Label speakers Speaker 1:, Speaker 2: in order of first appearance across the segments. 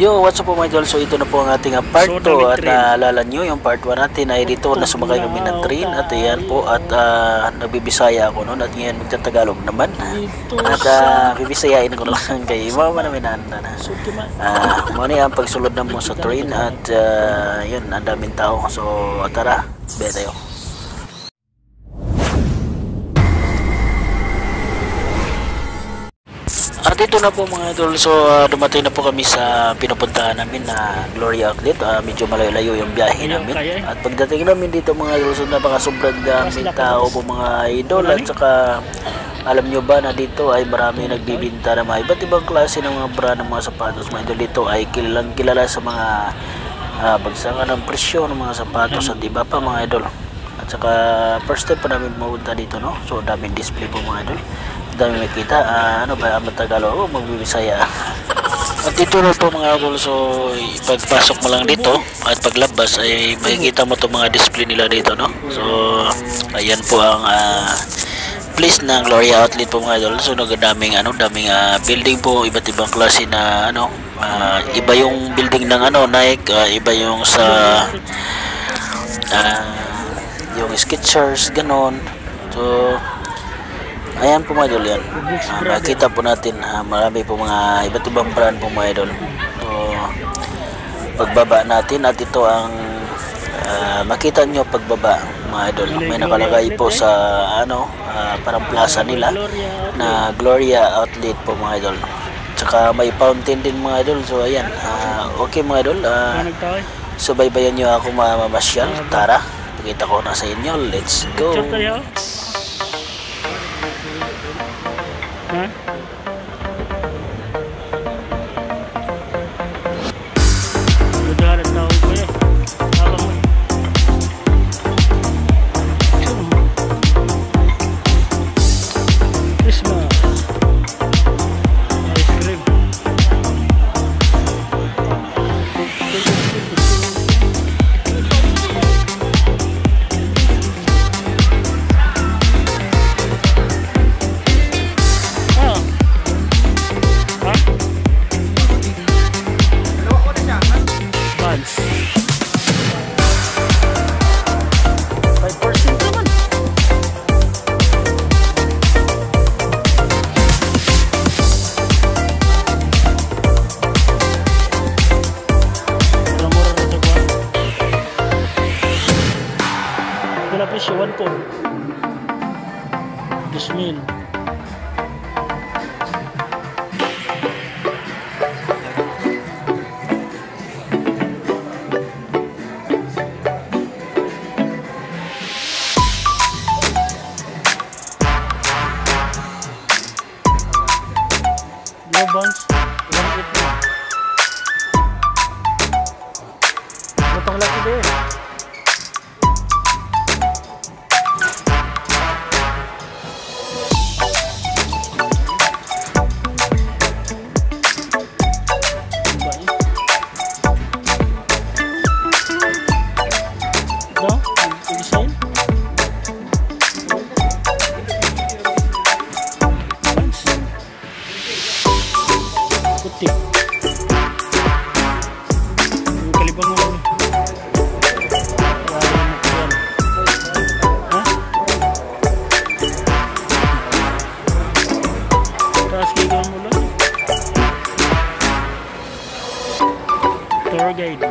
Speaker 1: Yo, what's up po mga idol? So ito na po ang ating part 2 at naalala nyo yung part 1 natin ay dito na sumakay kami ng train at ayan po at nagbibisaya ako noon at ngayon magtatagalog naman at bibisayain ko lang kay mama namin na muna ang pagsulod na mo sa train at yun, ang daming tao, so tara, baya tayo. At ito na po mga idol, so dumating na po kami sa pinupuntahan namin na Gloria Outlet. Medyo malayo-layo yung biyahe namin. At pagdating namin dito mga idol, so napaka-sobrang daming tao po mga idol. At saka alam nyo ba na dito ay marami nagbibinta ng mga iba't ibang klase ng mga brand ng mga sapatos mga idol. Dito ay kilalang kilala sa mga bagsakan ng presyo ng mga sapatos at iba pa mga idol. At saka first time pa namin mapunta dito, no? So daming display po mga idol, dami makita. Ano ba ang Tagalog? Magbibisaya. At dito na po mga idol, so pagpasok mo lang dito at paglabas ay makikita mo itong mga display nila dito, no? So ayan po ang place ng Gloria Outlet po mga idol. So daming building po, iba't ibang klase na iba yung building ng Nike, iba yung sa yung Skechers, ganon. So ayan po mga idol, yan makikita po natin marami po mga iba't ibang brand po mga idol. So pagbaba natin at ito ang makita nyo pagbaba mga idol, may nakalagay po sa parang plaza nila na Gloria Outlet po mga idol. Tsaka may fountain din mga idol. So ayan, okay mga idol, subaybayan nyo ako mamamasyal. Tara, pakita ko na sa inyo, let's go.
Speaker 2: Presyo 1 po 2,000. No bounce 1,800. Butang laki din. Tour guide.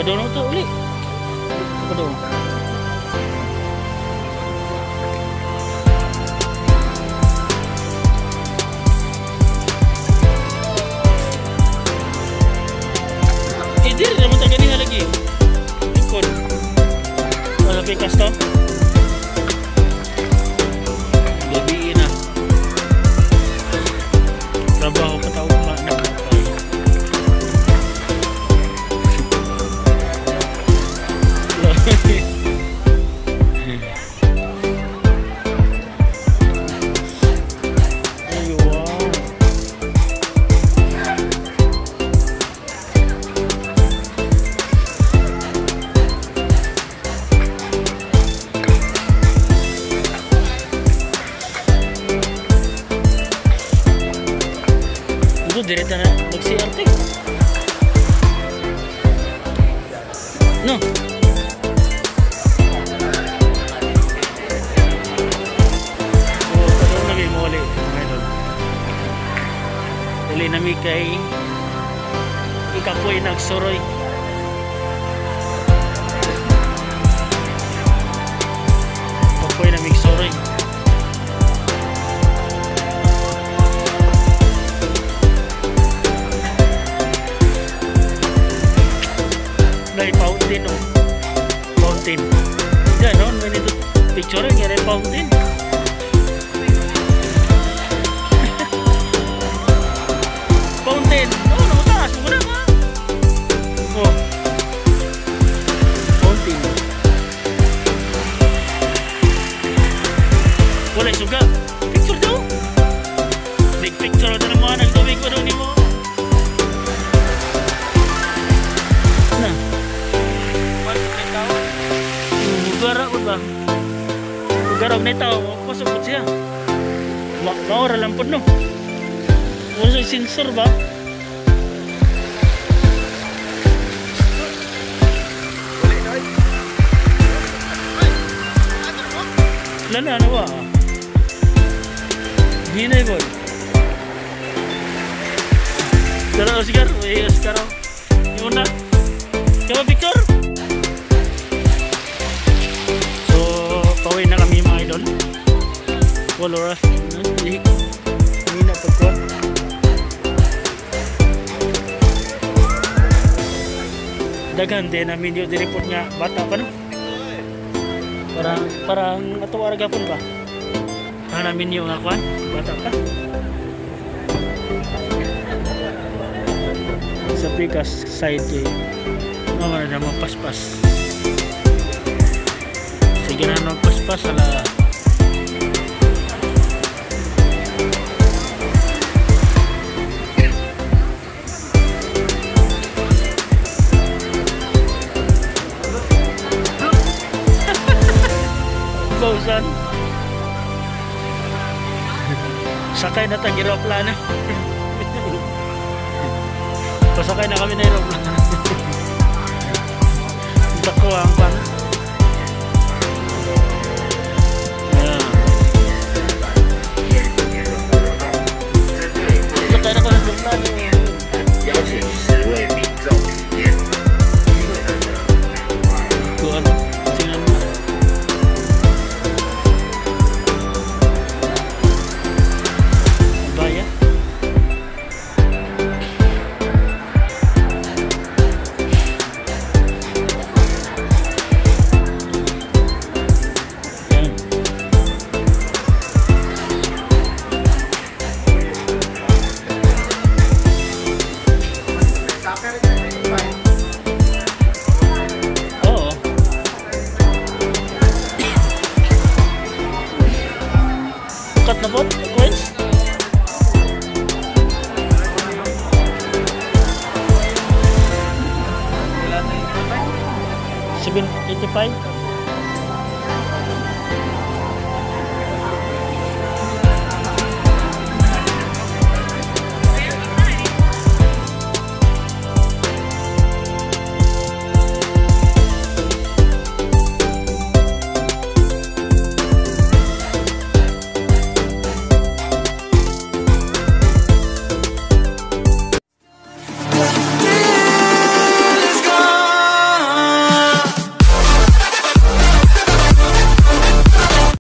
Speaker 2: Kadunong to uli. Kadunong. Diri naman tayo ganyan lagi. Ikon. Wala pikas to. Gabi na. Trabaho pa tao na nakapay. Ay, wow. Ito, direta na mag-CRT. No? Oo, kadong lagi mo ulit. Dali nami kay ikapoy nagsuroy. Ikapoy na migsuroy. May fountain o. Fountain. Yan o, may nito picture kaya fountain. Fountain. Oo, nakataas mo na ka. Oh. Fountain. Wala suga. Picture daw. Big picture na naman nagdumig ko doon mo. Ba? Garag na ito, pasok siya. Maura lang po, no? Wala sa sensor ba? Lala, ano ba? Ginay, boy. Pero, Oscar, Oscar, yung una. Kaya picture? Pauwi na kami mga idol. Wala oras. Hindi na pagkuhan. Daghan din namin yung direport nga bata pa, no? Parang atuwarag po ba? Namin yung nga kuhan. Bata pa. Sa pikas side eh. Mga na mga paspas. Sige na magpaspas ala. Bausan. Sakay na tag aeroplano. Pasakay na kami na aeroplano. Dako ang pan. Cut na po? Coins? $7.85